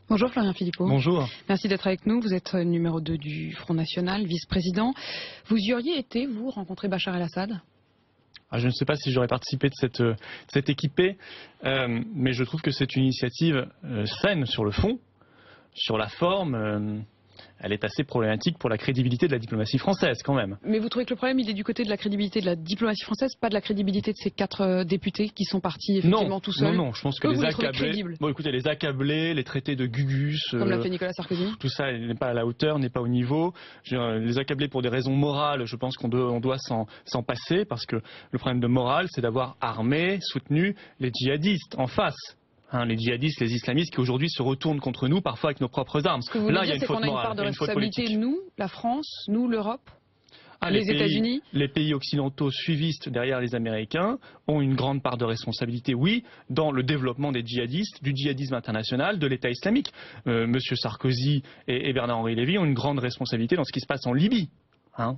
Bonjour Florian Philippot. Bonjour. Merci d'être avec nous. Vous êtes numéro 2 du Front National, vice-président. Vous y auriez été, vous, rencontrer Bachar el-Assad ? Je ne sais pas si j'aurais participé de cette équipée, mais je trouve que c'est une initiative saine sur le fond. Sur la forme, elle est assez problématique pour la crédibilité de la diplomatie française quand même. Mais vous trouvez que le problème il est du côté de la crédibilité de la diplomatie française, pas de la crédibilité de ces 4 députés qui sont partis effectivement tout seuls? Non, je pense que les accablés, les accablés, les traités de Gugus, comme l'a fait Nicolas Sarkozy, tout ça n'est pas à la hauteur, n'est pas au niveau. Les accablés pour des raisons morales, je pense qu'on doit s'en passer, parce que le problème de morale, c'est d'avoir armé, soutenu les djihadistes en face. Les djihadistes, les islamistes qui aujourd'hui se retournent contre nous, parfois avec nos propres armes. Ce que vous voulez dire, c'est qu'on a une part de responsabilité, nous, la France, nous, l'Europe, les États-Unis. Les pays occidentaux suivistes derrière les Américains ont une grande part de responsabilité, oui, dans le développement des djihadistes, du djihadisme international, de l'État islamique. Monsieur Sarkozy et Bernard-Henri Lévy ont une grande responsabilité dans ce qui se passe en Libye.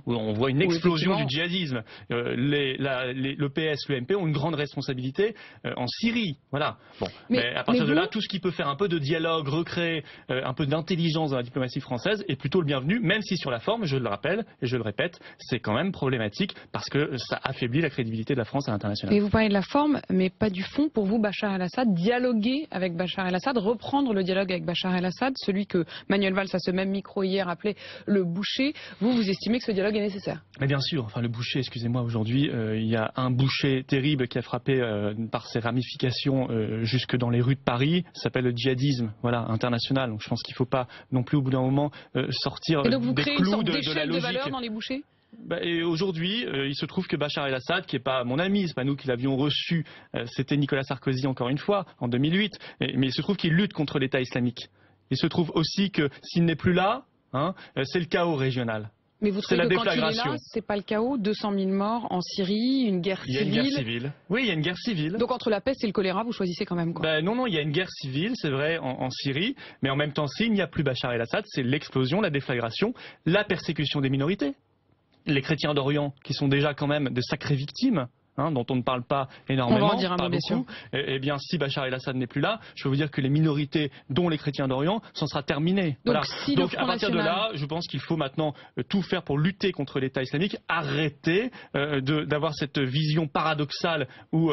Où on voit une explosion du djihadisme. Le PS, le MP ont une grande responsabilité en Syrie. Voilà. Bon. Mais à partir de là, tout ce qui peut faire un peu de dialogue, recréer un peu d'intelligence dans la diplomatie française est plutôt le bienvenu, même si sur la forme, je le rappelle et je le répète, c'est quand même problématique parce que ça affaiblit la crédibilité de la France à l'international. Et vous parlez de la forme, mais pas du fond. Pour vous, Bachar el-Assad, dialoguer avec Bachar el-Assad, reprendre le dialogue avec Bachar el-Assad, celui que Manuel Valls, à ce même micro hier, appelait le boucher, vous estimez que ce dialogue est nécessaire? Mais bien sûr, le boucher, excusez-moi, aujourd'hui, il y a un boucher terrible qui a frappé par ses ramifications jusque dans les rues de Paris, ça s'appelle le djihadisme, international. Donc je pense qu'il ne faut pas non plus au bout d'un moment sortir des clous de la logique. Et donc vous créez une sorte d'échelle de valeur dans les bouchers? Et aujourd'hui, il se trouve que Bachar el-Assad, qui n'est pas mon ami, c'est pas nous qui l'avions reçu, c'était Nicolas Sarkozy encore une fois, en 2008, mais il se trouve qu'il lutte contre l'État islamique. Il se trouve aussi que s'il n'est plus là, c'est le chaos régional. Mais vous trouvez que quand il est là, c'est pas le chaos? 200 000 morts en Syrie, une guerre civile. Il y a une guerre civile. Oui, il y a une guerre civile. Donc entre la peste et le choléra, vous choisissez quand même quoi? Non, il y a une guerre civile, c'est vrai, en Syrie. Mais en même temps, s'il n'y a plus Bachar el-Assad, c'est l'explosion, la déflagration, la persécution des minorités. Les chrétiens d'Orient, qui sont déjà quand même de sacrées victimes, dont on ne parle pas énormément, on va en dire un mot, bien sûr. Eh bien, si Bachar el-Assad n'est plus là, je peux vous dire que les minorités, dont les chrétiens d'Orient, s'en sera terminé. Donc à partir de là, je pense qu'il faut maintenant tout faire pour lutter contre l'État islamique, arrêter d'avoir cette vision paradoxale ou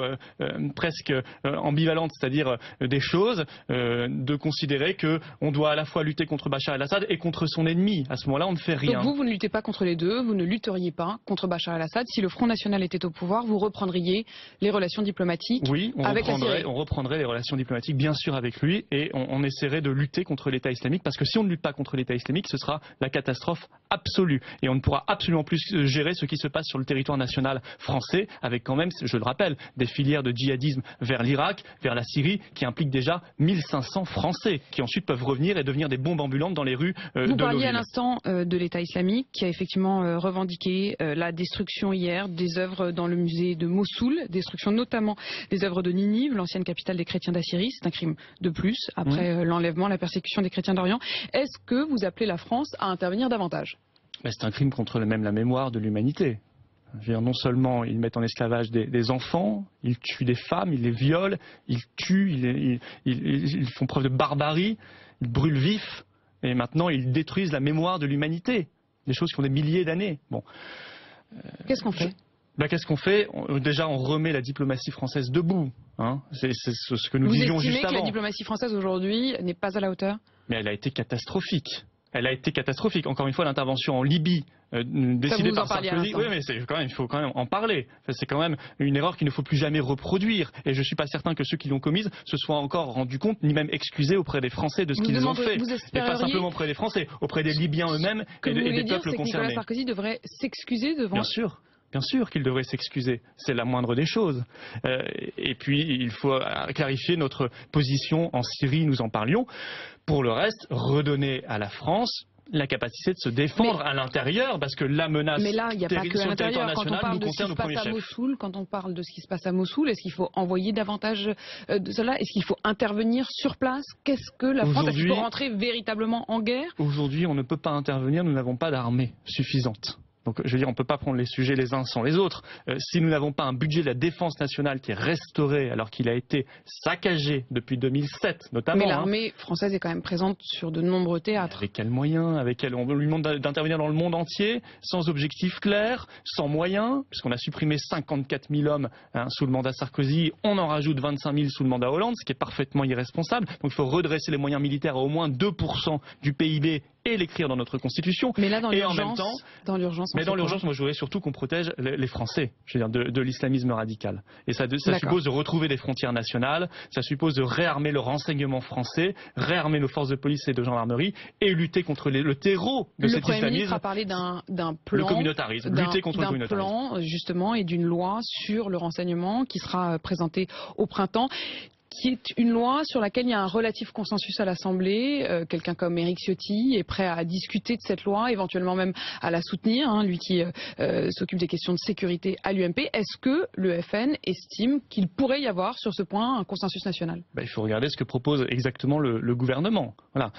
presque ambivalente, c'est-à-dire des choses, de considérer qu'on doit à la fois lutter contre Bachar el-Assad et contre son ennemi. À ce moment-là, on ne fait rien. Donc vous ne luttez pas contre les deux, vous ne lutteriez pas contre Bachar el-Assad. Si le Front National était au pouvoir, vous reprendriez les relations diplomatiques avec la Syrie? On reprendrait les relations diplomatiques, bien sûr, avec lui, et on essaierait de lutter contre l'État islamique, parce que si on ne lutte pas contre l'État islamique, ce sera la catastrophe absolue. Et on ne pourra absolument plus gérer ce qui se passe sur le territoire national français, avec quand même, je le rappelle, des filières de djihadisme vers l'Irak, vers la Syrie, qui impliquent déjà 1500 Français, qui ensuite peuvent revenir et devenir des bombes ambulantes dans les rues de nos villes. Vous parliez à l'instant de l'État islamique, qui a effectivement revendiqué la destruction hier des œuvres dans le musée de Mossoul, destruction notamment des œuvres de Ninive, l'ancienne capitale des chrétiens d'Assyrie. C'est un crime de plus après l'enlèvement, la persécution des chrétiens d'Orient. Est-ce que vous appelez la France à intervenir davantage? C'est un crime contre même la mémoire de l'humanité. Non seulement ils mettent en esclavage des enfants, ils tuent des femmes, ils les violent, ils tuent, ils font preuve de barbarie, ils brûlent vifs, et maintenant ils détruisent la mémoire de l'humanité. Des choses qui ont des milliers d'années. Qu'est-ce qu'on fait? Qu'est-ce qu'on fait? Déjà, on remet la diplomatie française debout. C'est ce que nous disions juste avant. Vous estimez que la diplomatie française aujourd'hui n'est pas à la hauteur? Mais elle a été catastrophique. Elle a été catastrophique. Encore une fois, l'intervention en Libye, décidée par Sarkozy. Oui, mais il faut quand même en parler. C'est quand même une erreur qu'il ne faut plus jamais reproduire. Et je ne suis pas certain que ceux qui l'ont commise se soient encore rendus compte, ni même excusés auprès des Français de ce qu'ils ont fait. Et pas simplement auprès des Français, auprès des Libyens eux-mêmes et des peuples concernés. Nicolas Sarkozy devrait s'excuser devant... Bien sûr. Bien sûr qu'il devrait s'excuser, c'est la moindre des choses. Et puis, il faut clarifier notre position en Syrie, nous en parlions. Pour le reste, redonner à la France la capacité de se défendre à l'intérieur, parce que la menace terrible sur le territoire national nous concerne au premier chef. Quand on parle de ce qui se passe à Mossoul, est-ce qu'il faut envoyer davantage de cela? Est-ce qu'il faut intervenir sur place? Qu'est-ce que la France, est-ce qu'il faut rentrer véritablement en guerre? Aujourd'hui, on ne peut pas intervenir, nous n'avons pas d'armée suffisante. Donc, je veux dire, on ne peut pas prendre les sujets les uns sans les autres. Si nous n'avons pas un budget de la défense nationale qui est restauré, alors qu'il a été saccagé depuis 2007, notamment. Mais l'armée française est quand même présente sur de nombreux théâtres. Avec quels moyens? On lui demande d'intervenir dans le monde entier, sans objectif clair, sans moyens, puisqu'on a supprimé 54 000 hommes sous le mandat Sarkozy, on en rajoute 25 000 sous le mandat Hollande, ce qui est parfaitement irresponsable. Donc il faut redresser les moyens militaires à au moins 2% du PIB et l'écrire dans notre Constitution. Mais là, dans l'urgence, moi je voudrais surtout qu'on protège les Français, je veux dire, de l'islamisme radical. Et ça suppose de retrouver des frontières nationales, ça suppose de réarmer le renseignement français, réarmer nos forces de police et de gendarmerie et lutter contre le terreau de cet islamisme. Le Premier ministre a parlé d'un plan, le communautarisme, lutter contre le communautarisme. D'un plan, justement, et d'une loi sur le renseignement qui sera présentée au printemps, qui est une loi sur laquelle il y a un relatif consensus à l'Assemblée. Quelqu'un comme Éric Ciotti est prêt à discuter de cette loi, éventuellement même à la soutenir, lui qui s'occupe des questions de sécurité à l'UMP. Est-ce que le FN estime qu'il pourrait y avoir sur ce point un consensus national? Il faut regarder ce que propose exactement le gouvernement. Voilà.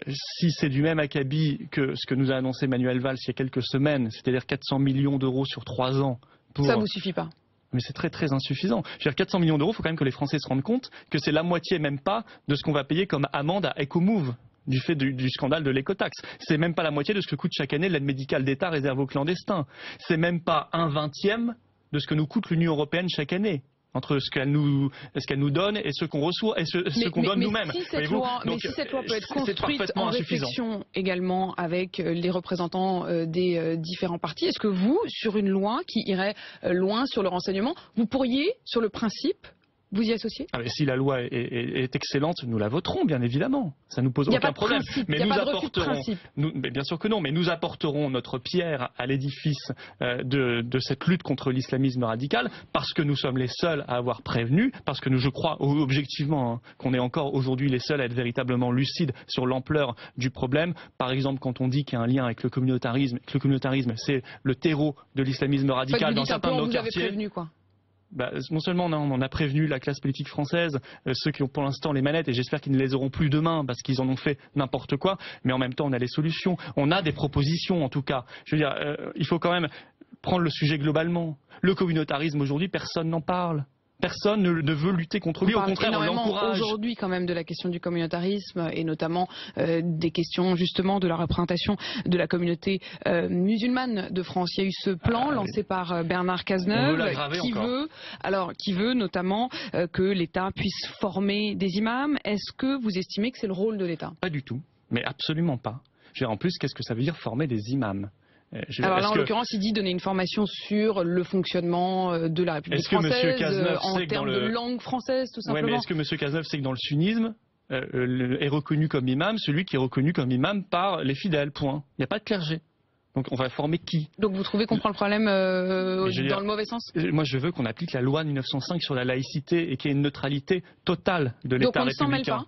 Si c'est du même acabit que ce que nous a annoncé Manuel Valls il y a quelques semaines, c'est-à-dire 400 millions d'euros sur 3 ans. Ça ne vous suffit pas? Mais c'est très très insuffisant. Je veux dire, 400 millions d'euros, il faut quand même que les Français se rendent compte que c'est la moitié même pas de ce qu'on va payer comme amende à Ecomove du fait du scandale de l'écotaxe. C'est même pas la moitié de ce que coûte chaque année l'aide médicale d'État réservée aux clandestins. C'est même pas 1/20 de ce que nous coûte l'Union européenne chaque année, entre ce qu'elle nous donne et ce qu'on reçoit et ce qu'on donne nous-mêmes. Si cette loi peut être construite en réflexion également avec les représentants des différents partis, est-ce que vous, sur une loi qui irait loin sur le renseignement, vous pourriez, sur le principe, vous y associer? Si la loi est excellente, nous la voterons, bien évidemment. Ça nous pose aucun problème. Mais nous apporterons, bien sûr que non, mais nous apporterons notre pierre à l'édifice de cette lutte contre l'islamisme radical, parce que nous sommes les seuls à avoir prévenu, parce que je crois objectivement qu'on est encore aujourd'hui les seuls à être véritablement lucides sur l'ampleur du problème. Par exemple, quand on dit qu'il y a un lien avec le communautarisme, c'est le terreau de l'islamisme radical dans certains de nos quartiers. Vous avez prévenu, quoi. Non seulement on a prévenu la classe politique française, ceux qui ont pour l'instant les manettes, et j'espère qu'ils ne les auront plus demain parce qu'ils en ont fait n'importe quoi, mais en même temps on a les solutions, on a des propositions en tout cas. Je veux dire, il faut quand même prendre le sujet globalement. Le communautarisme aujourd'hui, personne n'en parle. Personne ne veut lutter contre lui, au contraire on l'encourage. Aujourd'hui quand même de la question du communautarisme et notamment des questions justement de la représentation de la communauté musulmane de France. Il y a eu ce plan lancé par Bernard Cazeneuve qui veut notamment que l'État puisse former des imams. Est-ce que vous estimez que c'est le rôle de l'État? Pas du tout, mais absolument pas. En plus, qu'est-ce que ça veut dire former des imams? Alors là, en l'occurrence, il dit donner une formation sur le fonctionnement de la République française, en termes de langue française, tout simplement. Oui, mais est-ce que M. Cazeneuve sait que dans le sunnisme est reconnu comme imam celui qui est reconnu comme imam par les fidèles, point. Il n'y a pas de clergé. Donc on va former qui? Donc vous trouvez qu'on prend le problème dans le mauvais sens? Moi je veux qu'on applique la loi de 1905 sur la laïcité et qu'il y ait une neutralité totale de l'État républicain. Donc on ne s'en mêle pas?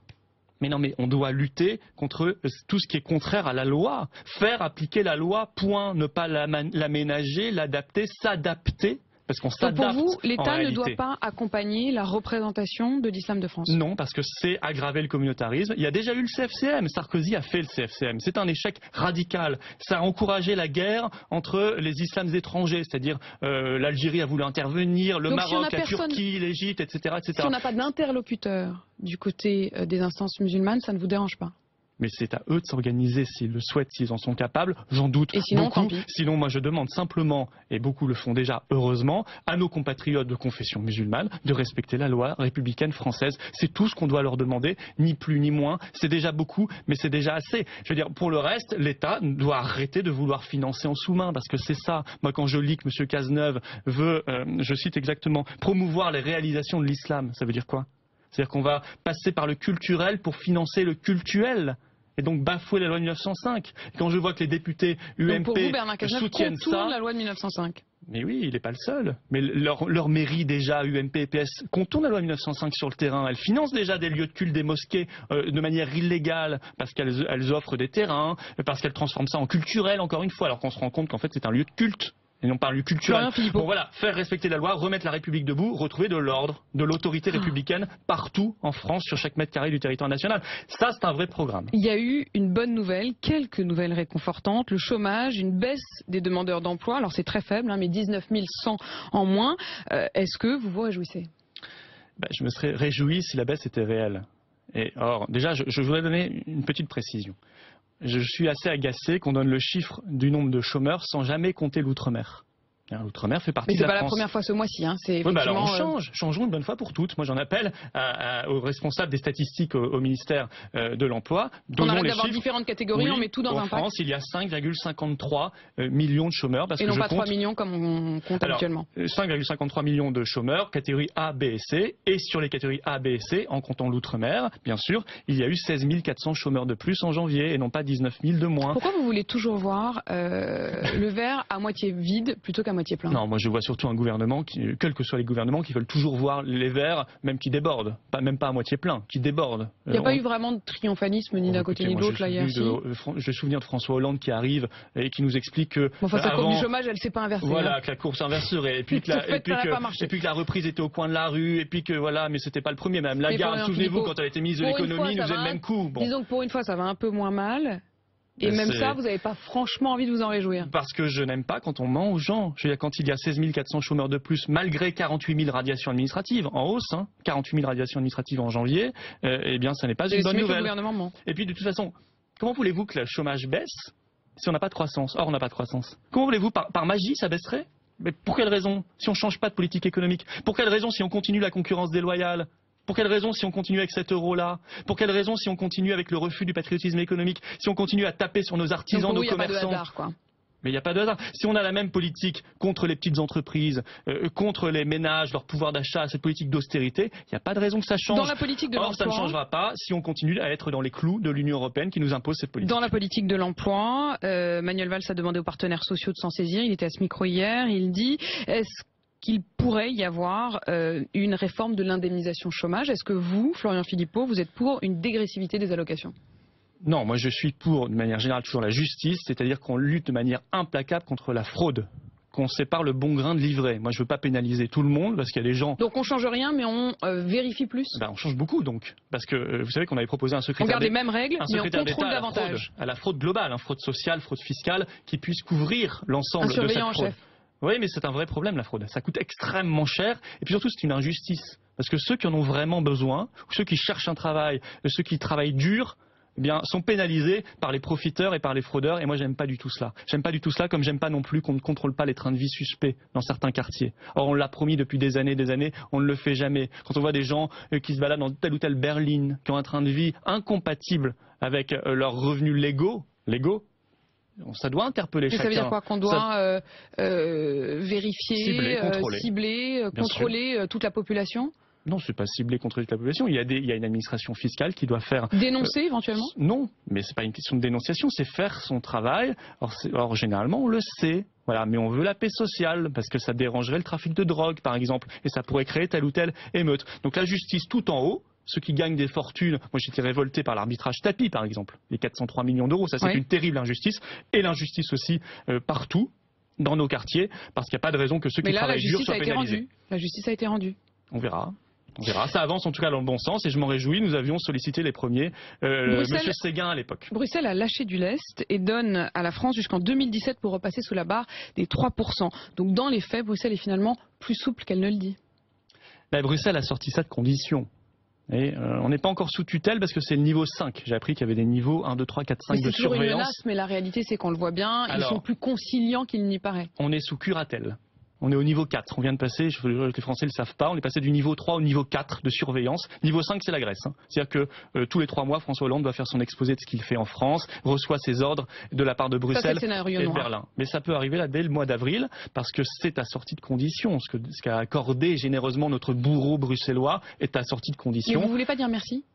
Mais non, mais on doit lutter contre tout ce qui est contraire à la loi. Faire appliquer la loi, point. Ne pas l'aménager, l'adapter, s'adapter. Parce qu'on s'adapte. Donc pour vous, l'État ne doit pas accompagner la représentation de l'islam de France? Non, parce que c'est aggraver le communautarisme. Il y a déjà eu le CFCM. Sarkozy a fait le CFCM. C'est un échec radical. Ça a encouragé la guerre entre les islams étrangers, c'est-à-dire l'Algérie a voulu intervenir, le Maroc, la Turquie, l'Égypte, etc., etc. Si on n'a pas d'interlocuteur du côté des instances musulmanes, ça ne vous dérange pas? Mais c'est à eux de s'organiser s'ils le souhaitent, s'ils en sont capables. J'en doute beaucoup. Sinon, moi, je demande simplement, et beaucoup le font déjà, heureusement, à nos compatriotes de confession musulmane de respecter la loi républicaine française. C'est tout ce qu'on doit leur demander, ni plus ni moins. C'est déjà beaucoup, mais c'est déjà assez. Je veux dire, pour le reste, l'État doit arrêter de vouloir financer en sous-main, parce que c'est ça. Moi, quand je lis que M. Cazeneuve veut, je cite exactement, promouvoir les réalisations de l'islam, ça veut dire quoi? C'est-à-dire qu'on va passer par le culturel pour financer le cultuel. Et donc bafouer la loi de 1905. Quand je vois que les députés UMP pour vous, Bernard Cazeneuve soutiennent ça, la loi de 1905. Mais oui, il n'est pas le seul. Mais leur mairie déjà, UMP et PS, contourne la loi de 1905 sur le terrain. Elles financent déjà des lieux de culte, des mosquées de manière illégale, parce qu'elles offrent des terrains, parce qu'elles transforment ça en culturel, encore une fois, alors qu'on se rend compte qu'en fait c'est un lieu de culte. et non pas un lieu culturel. Bon voilà, faire respecter la loi, remettre la République debout, retrouver de l'ordre, de l'autorité républicaine partout en France sur chaque mètre carré du territoire national. Ça, c'est un vrai programme. Il y a eu une bonne nouvelle, quelques nouvelles réconfortantes, le chômage, une baisse des demandeurs d'emploi. Alors c'est très faible, mais 19 100 en moins. Est-ce que vous vous réjouissez? Je me serais réjoui si la baisse était réelle. Et or, déjà, je voudrais donner une petite précision. Je suis assez agacé qu'on donne le chiffre du nombre de chômeurs sans jamais compter l'outre-mer. L'outre-mer fait partie de la France. Mais c'est pas la première fois ce mois-ci. C'est oui, alors changeons une bonne fois pour toutes. Moi, j'en appelle aux responsables des statistiques au ministère de l'Emploi. On arrête d'avoir différentes catégories, on met tout dans un pack. En France, il y a 5,53 millions de chômeurs. Et non pas 3 millions comme on compte habituellement. 5,53 millions de chômeurs, catégorie A, B et C. Et sur les catégories A, B et C, en comptant l'outre-mer, bien sûr, il y a eu 16 400 chômeurs de plus en janvier et non pas 19 000 de moins. Pourquoi vous voulez toujours voir le verre à moitié vide plutôt qu'à moitié plein? Non, moi je vois surtout un gouvernement, quels que soient les gouvernements, qui veulent toujours voir les verres, même qui débordent, même pas à moitié plein, qui débordent. Il n'y a pas eu vraiment de triomphalisme ni d'un côté ni de l'autre là hier. Je me souviens de François Hollande qui arrive et qui nous explique que sa courbe du chômage, elle s'est pas inversée. Voilà, que la courbe s'inverserait et puis que la reprise était au coin de la rue et puis que voilà, mais c'était pas le premier. Même Lagarde, souvenez-vous, quand elle était ministre de l'économie, nous faisait le même coup. Disons que pour une fois, ça va un peu moins mal. Et même ça, vous n'avez pas franchement envie de vous en réjouir? Parce que je n'aime pas quand on ment aux gens. Je veux dire, quand il y a 16 400 chômeurs de plus, malgré 48 000 radiations administratives en hausse, 48 000 radiations administratives en janvier, eh bien, ça n'est pas une bonne nouvelle. Le gouvernement ment. Et puis, de toute façon, comment voulez-vous que le chômage baisse si on n'a pas de croissance? Or, on n'a pas de croissance. Comment voulez-vous, par magie, ça baisserait? Mais pour quelle raison? Si on ne change pas de politique économique? Pour quelle raison si on continue la concurrence déloyale? Pour quelle raison si on continue avec cet euro-là? Pour quelle raison si on continue avec le refus du patriotisme économique? Si on continue à taper sur nos artisans, nos commerçants? Il n'y a pas de hasard, quoi. Mais il n'y a pas de hasard. Si on a la même politique contre les petites entreprises, contre les ménages, leur pouvoir d'achat, cette politique d'austérité, il n'y a pas de raison que ça change. Dans la politique de l'emploi, ça ne changera pas si on continue à être dans les clous de l'Union européenne qui nous impose cette politique. Dans la politique de l'emploi, Manuel Valls a demandé aux partenaires sociaux de s'en saisir. Il était à ce micro hier. Il dit qu'il pourrait y avoir une réforme de l'indemnisation chômage. Est-ce que vous, Florian Philippot, vous êtes pour une dégressivité des allocations? Non, moi je suis pour, de manière générale, toujours la justice, c'est-à-dire qu'on lutte de manière implacable contre la fraude, qu'on sépare le bon grain de l'ivraie. Moi je ne veux pas pénaliser tout le monde parce qu'il y a des gens... Donc on ne change rien mais on vérifie plus? On change beaucoup donc, parce que vous savez qu'on avait proposé un secrétaire... On garde les mêmes règles mais on contrôle davantage. À la fraude globale, fraude sociale, fraude fiscale, qui puisse couvrir l'ensemble de cette fraude. Un surveillant en chef. Oui, mais c'est un vrai problème, la fraude. Ça coûte extrêmement cher. Et puis surtout, c'est une injustice. Parce que ceux qui en ont vraiment besoin, ou ceux qui cherchent un travail, ceux qui travaillent dur, eh bien, sont pénalisés par les profiteurs et par les fraudeurs. Et moi, j'aime pas du tout cela. J'aime pas du tout cela, comme j'aime pas non plus qu'on ne contrôle pas les trains de vie suspects dans certains quartiers. Or, on l'a promis depuis des années, on ne le fait jamais. Quand on voit des gens qui se baladent dans telle ou telle berline, qui ont un train de vie incompatible avec leurs revenus légaux, ça doit interpeller chacun. Ça veut dire quoi? Qu'on doit vérifier, cibler, contrôler toute la population? Non, c'est pas ciblé contre la population. Il y a une administration fiscale qui doit faire... Dénoncer éventuellement? Non, mais c'est pas une question de dénonciation, c'est faire son travail. Or généralement, on le sait. Voilà, mais on veut la paix sociale parce que ça dérangerait le trafic de drogue, par exemple, et ça pourrait créer telle ou telle émeute. Donc la justice tout en haut. Ceux qui gagnent des fortunes, moi j'étais révolté par l'arbitrage tapis par exemple, les 403 millions d'euros, ça c'est une terrible injustice, et l'injustice aussi partout dans nos quartiers, parce qu'il n'y a pas de raison que ceux qui travaillent dur soient pénalisés. La justice a été rendue. On verra. Ça avance en tout cas dans le bon sens et je m'en réjouis. Nous avions sollicité les premiers, Monsieur Séguin à l'époque. Bruxelles a lâché du lest et donne à la France jusqu'en 2017 pour repasser sous la barre des 3%. Donc dans les faits, Bruxelles est finalement plus souple qu'elle ne le dit. Bruxelles a sorti ça de conditions. Et on n'est pas encore sous tutelle parce que c'est le niveau 5. J'ai appris qu'il y avait des niveaux 1, 2, 3, 4, 5 de surveillance. C'est toujours une menace, mais la réalité c'est qu'on le voit bien, ils sont plus conciliants qu'il n'y paraît. On est sous curatelle. On est au niveau 4. On vient de passer, les Français ne le savent pas, on est passé du niveau 3 au niveau 4 de surveillance. Niveau 5, c'est la Grèce. C'est-à-dire que tous les 3 mois, François Hollande doit faire son exposé de ce qu'il fait en France, reçoit ses ordres de la part de Bruxelles et de Berlin. Mais ça peut arriver là dès le mois d'avril, parce que c'est assorti de conditions. Ce qu'a accordé généreusement notre bourreau bruxellois est assorti de conditions. Mais vous ne voulez pas dire merci ?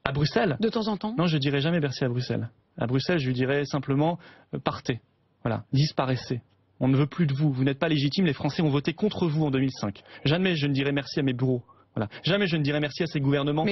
À Bruxelles ? De temps en temps ? Non, je ne dirai jamais merci à Bruxelles. À Bruxelles, je lui dirai simplement partez. Voilà, disparaissez. On ne veut plus de vous, vous n'êtes pas légitime, les Français ont voté contre vous en 2005. Jamais je ne dirai merci à mes bureaux. Voilà. Jamais je ne dirai merci à ces gouvernements qui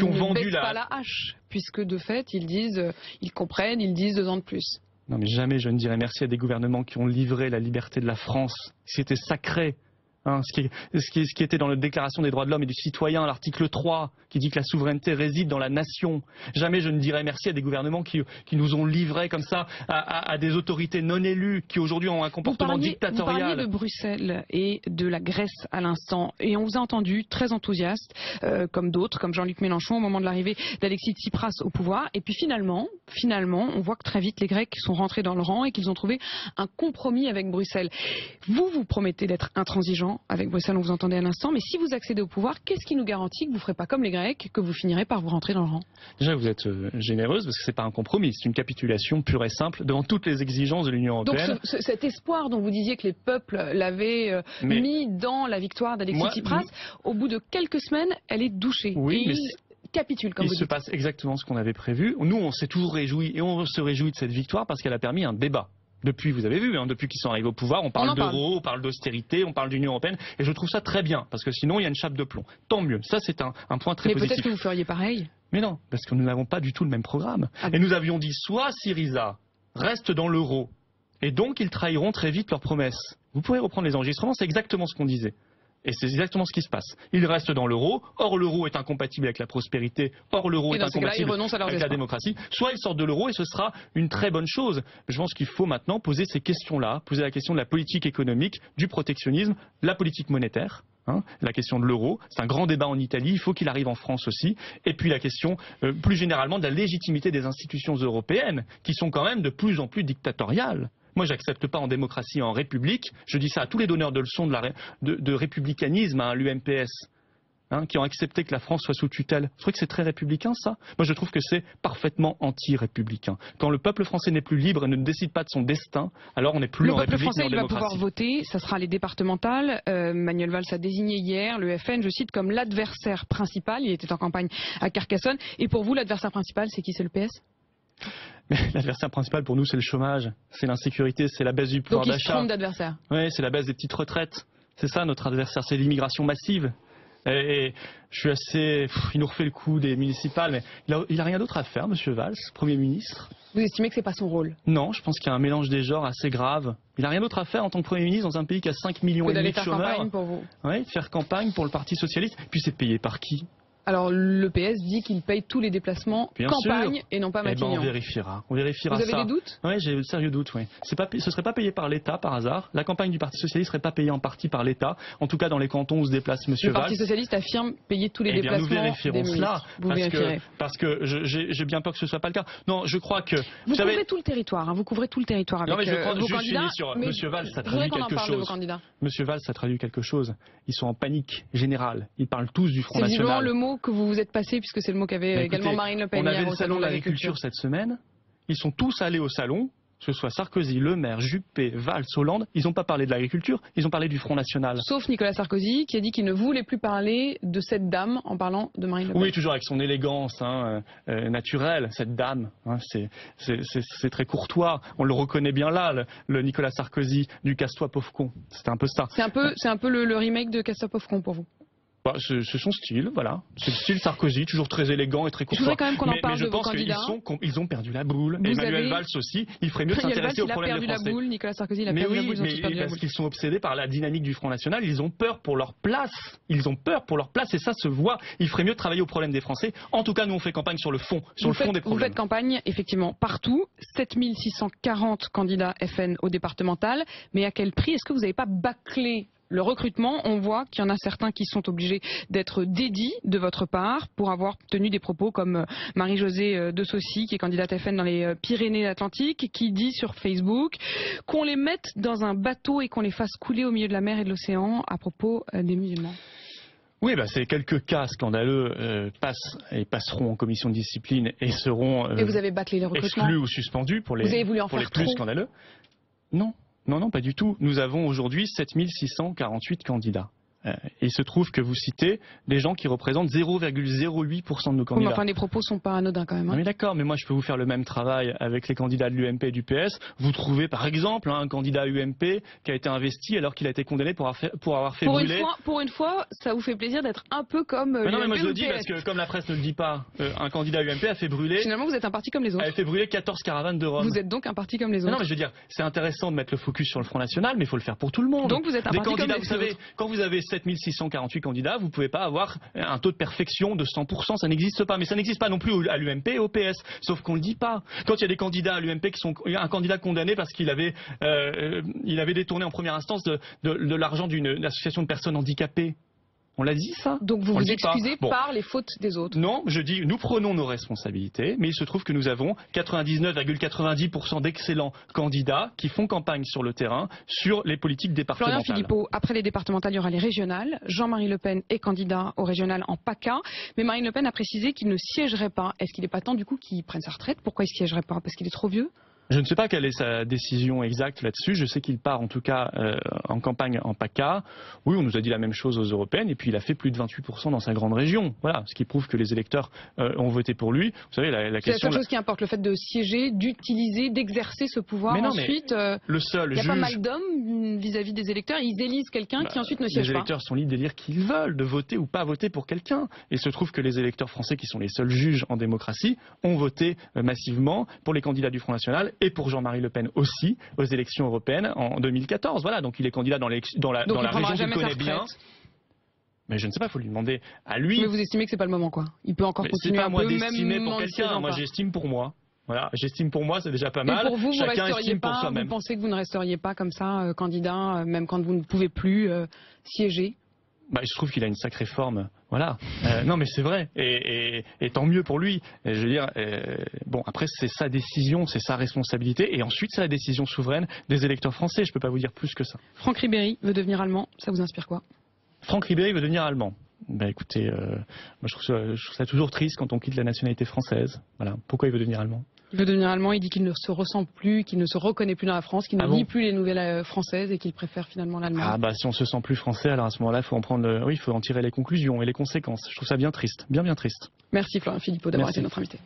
ont vendu pas la hache, puisque de fait, ils comprennent, ils disent 2 ans de plus. Non mais jamais je ne dirai merci à des gouvernements qui ont livré la liberté de la France. C'était sacré. Hein, ce qui était dans la Déclaration des droits de l'homme et du citoyen, l'article 3, qui dit que la souveraineté réside dans la nation. Jamais je ne dirai merci à des gouvernements qui nous ont livrés comme ça à des autorités non élues, qui aujourd'hui ont un comportement dictatorial. Vous parliez de Bruxelles et de la Grèce à l'instant, et on vous a entendu très enthousiaste, comme d'autres, comme Jean-Luc Mélenchon, au moment de l'arrivée d'Alexis Tsipras au pouvoir. Et puis finalement, on voit que très vite les Grecs sont rentrés dans le rang et qu'ils ont trouvé un compromis avec Bruxelles. Vous promettez d'être intransigeant avec Bruxelles, on vous entendait à l'instant, mais si vous accédez au pouvoir, qu'est-ce qui nous garantit que vous ne ferez pas comme les Grecs, que vous finirez par vous rentrer dans le rang? Déjà, vous êtes généreuse parce que c'est pas un compromis, c'est une capitulation pure et simple devant toutes les exigences de l'Union européenne. Donc cet espoir dont vous disiez que les peuples l'avaient mis dans la victoire d'Alexis Tsipras, au bout de quelques semaines, elle est douchée. Oui, mais capitule, comme vous dites. Il se passe exactement ce qu'on avait prévu. Nous, on s'est toujours réjouis et on se réjouit de cette victoire parce qu'elle a permis un débat. Depuis, vous avez vu, depuis qu'ils sont arrivés au pouvoir, on parle d'euro, on parle d'austérité, on parle d'Union européenne, et je trouve ça très bien, parce que sinon il y a une chape de plomb. Tant mieux, ça c'est un point très positif. Mais peut-être que vous feriez pareil. Mais non, parce que nous n'avons pas du tout le même programme. Et nous avions dit, soit Syriza reste dans l'euro, et donc ils trahiront très vite leurs promesses. Vous pouvez reprendre les enregistrements, c'est exactement ce qu'on disait. Et c'est exactement ce qui se passe. Ils restent dans l'euro, or l'euro est incompatible avec la prospérité, or l'euro est incompatible avec la démocratie. Soit ils sortent de l'euro et ce sera une très bonne chose. Je pense qu'il faut maintenant poser ces questions-là, poser la question de la politique économique, du protectionnisme, la politique monétaire. La question de l'euro, c'est un grand débat en Italie, il faut qu'il arrive en France aussi. Et puis la question plus généralement de la légitimité des institutions européennes, qui sont quand même de plus en plus dictatoriales. Moi, j'accepte pas en démocratie et en république. Je dis ça à tous les donneurs de leçons de républicanisme, l'UMPS, qui ont accepté que la France soit sous tutelle. Je trouve que c'est très républicain, ça. Moi, je trouve que c'est parfaitement anti-républicain. Quand le peuple français n'est plus libre et ne décide pas de son destin, alors on n'est plus en république mais en démocratie. Le peuple français, il va pouvoir voter. Ça sera les départementales. Manuel Valls a désigné hier le FN, je cite, comme l'adversaire principal. Il était en campagne à Carcassonne. Et pour vous, l'adversaire principal, c'est qui? C'est le PS? Mais l'adversaire principal pour nous, c'est le chômage, c'est l'insécurité, c'est la baisse du pouvoir d'achat. Donc il se trompe d'adversaire. Oui, c'est la baisse des petites retraites. C'est ça notre adversaire, c'est l'immigration massive. Et je suis assez... il nous refait le coup des municipales, mais il a rien d'autre à faire, Monsieur Valls, Premier ministre. Vous estimez que c'est pas son rôle? Non, je pense qu'il y a un mélange des genres assez grave. Il n'a rien d'autre à faire en tant que Premier ministre dans un pays qui a 5 millions et demi de chômeurs. Faire campagne pour vous. Oui, faire campagne pour le Parti Socialiste. Puis c'est payé par qui? Alors le PS dit qu'il paye tous les déplacements campagne et non pas Matignon. On vérifiera. On vérifiera ça. Vous avez des doutes? Oui, j'ai de sérieux doutes. Oui. Ce serait pas payé par l'État par hasard. La campagne du Parti Socialiste serait pas payée en partie par l'État. En tout cas, dans les cantons où se déplace Monsieur Valls. Le Parti Socialiste affirme payer tous les déplacements. Nous vérifierons cela. Parce que j'ai bien peur que ce soit pas le cas. Non, je crois que vous couvrez tout le territoire. Vous couvrez tout le territoire avec vos candidats. Monsieur Valls, ça traduit quelque chose. Monsieur Valls, ça traduit quelque chose. Ils sont en panique générale. Ils parlent tous du Front National. C'est visiblement le mot que vous vous êtes passé, puisque c'est le mot qu'avait également Marine Le Pen hier au salon de l'agriculture cette semaine. Ils sont tous allés au salon, que ce soit Sarkozy, Le Maire, Juppé, Valls, Hollande. Ils n'ont pas parlé de l'agriculture, ils ont parlé du Front National. Sauf Nicolas Sarkozy qui a dit qu'il ne voulait plus parler de cette dame en parlant de Marine Le Pen. Oui, toujours avec son élégance naturelle, cette dame. C'est très courtois. On le reconnaît bien là, le Nicolas Sarkozy du Casse-toi pauvre con. C'est un peu ça. C'est un peu le remake de Casse-toi pauvre con pour vous. C'est son style, voilà. C'est le style Sarkozy, toujours très élégant et très courtois. Je voudrais quand même qu'on en parle de vos candidats. Mais je pense qu'ils ont perdu la boule. Emmanuel Valls aussi, il ferait mieux de s'intéresser aux problèmes des Français. Il a perdu la boule, Nicolas Sarkozy, il a perdu la boule, ils ont tous perdu la boule. Parce qu'ils sont obsédés par la dynamique du Front National, ils ont peur pour leur place. Ils ont peur pour leur place et ça se voit. Il ferait mieux de travailler aux problèmes des Français. En tout cas, nous on fait campagne sur le fond, le fond des problèmes. Vous faites campagne, effectivement, partout. 7640 candidats FN au départemental. Mais à quel prix? Est-ce que vous n'avez pas bâclé le recrutement? On voit qu'il y en a certains qui sont obligés d'être dédits de votre part pour avoir tenu des propos comme Marie-Josée de Saucy, qui est candidate FN dans les Pyrénées-Atlantiques, qui dit sur Facebook qu'on les mette dans un bateau et qu'on les fasse couler au milieu de la mer et de l'océan à propos des musulmans. Oui, ces quelques cas scandaleux passent et passeront en commission de discipline et seront et vous avez bâclé les recrutements, exclus ou suspendus pour les, vous avez voulu en pour faire les plus trop scandaleux. Non. Non, pas du tout. Nous avons aujourd'hui 7648 candidats. Il se trouve que vous citez des gens qui représentent 0,08% de nos Oui, candidats. mais enfin, les propos sont pas anodins quand même. Non Hein. mais d'accord, mais moi je peux vous faire le même travail avec les candidats de l'UMP et du PS. Vous trouvez par exemple un candidat UMP qui a été investi alors qu'il a été condamné pour avoir fait brûler... Pour une fois, ça vous fait plaisir d'être un peu comme Mais non, mais moi je l'UMP ou le dis le parce PS. que comme la presse ne le dit pas, un candidat UMP a fait brûler... Finalement, vous êtes un parti comme les autres. A fait brûler 14 caravanes de Rome. Vous êtes donc un parti comme les Mais autres. non mais je veux dire, c'est intéressant de mettre le focus sur le Front National, mais il faut le faire pour tout le monde. Donc vous êtes un Des parti candidats, comme vous les savez, autres. quand vous avez 7648 candidats, vous pouvez pas avoir un taux de perfection de 100%, ça n'existe pas. Mais ça n'existe pas non plus à l'UMP et au PS, sauf qu'on le dit pas. Quand il y a des candidats à l'UMP qui sont un candidat condamné parce qu'il avait détourné en première instance de l'argent d'une association de personnes handicapées. On l'a dit ça? Donc vous On le vous dit pas. excusez Bon. par les fautes des autres. Non, je dis nous prenons nos responsabilités, mais il se trouve que nous avons 99,90% d'excellents candidats qui font campagne sur le terrain sur les politiques Florian départementales. Philippot, après les départementales, il y aura les régionales. Jean-Marie Le Pen est candidat au régional en PACA, mais Marine Le Pen a précisé qu'il ne siégerait pas. Est-ce qu'il n'est pas temps du coup qu'il prenne sa retraite? Pourquoi il ne siégerait pas? Parce qu'il est trop vieux? Je ne sais pas quelle est sa décision exacte là-dessus. Je sais qu'il part en tout cas en campagne en PACA. Oui, on nous a dit la même chose aux européennes. Et puis il a fait plus de 28% dans sa grande région. Voilà, ce qui prouve que les électeurs ont voté pour lui. Vous savez, la C'est la question... seule chose qui importe, le fait de siéger, d'utiliser, d'exercer ce pouvoir. Mais non, ensuite, le seul il n'y a juge... pas mal d'hommes vis-à-vis des électeurs. Ils élisent quelqu'un qui ensuite ne siège Les pas. électeurs sont libres d'élire qui ils veulent, de voter ou pas voter pour quelqu'un. Et il se trouve que les électeurs français, qui sont les seuls juges en démocratie, ont voté massivement pour les candidats du Front National et pour Jean-Marie Le Pen aussi aux élections européennes en 2014. Voilà, donc il est candidat dans la région qu'il connaît bien. Mais je ne sais pas, il faut lui demander à lui. Mais vous estimez que c'est pas le moment, quoi. Il peut encore continuer C'est pas un à moi peu, d'estimer même pour en ne quelqu'un. siégeant Moi, pas. j'estime pour moi. Voilà, j'estime pour moi, c'est déjà pas mal. Et pour vous, Chacun resteriez estime pour pas, soi-même. vous pensez que vous ne resteriez pas comme ça, candidat, même quand vous ne pouvez plus siéger? Il se trouve qu'il a une sacrée forme, voilà. Non, mais c'est vrai, et tant mieux pour lui. Et je veux dire, bon, après c'est sa décision, c'est sa responsabilité, et ensuite c'est la décision souveraine des électeurs français. Je peux pas vous dire plus que ça. Franck Ribéry veut devenir allemand, ça vous inspire quoi? Franck Ribéry veut devenir allemand. Écoutez, moi je trouve ça toujours triste quand on quitte la nationalité française. Voilà. Pourquoi il veut devenir allemand? Il veut devenir allemand, il dit qu'il ne se ressent plus, qu'il ne se reconnaît plus dans la France, qu'il ne lit plus les nouvelles françaises et qu'il préfère finalement l'allemand. Si on se sent plus français, alors à ce moment-là, il faut en tirer les conclusions et les conséquences. Je trouve ça bien triste, bien triste. Merci Florian Philippot d'avoir été notre invité.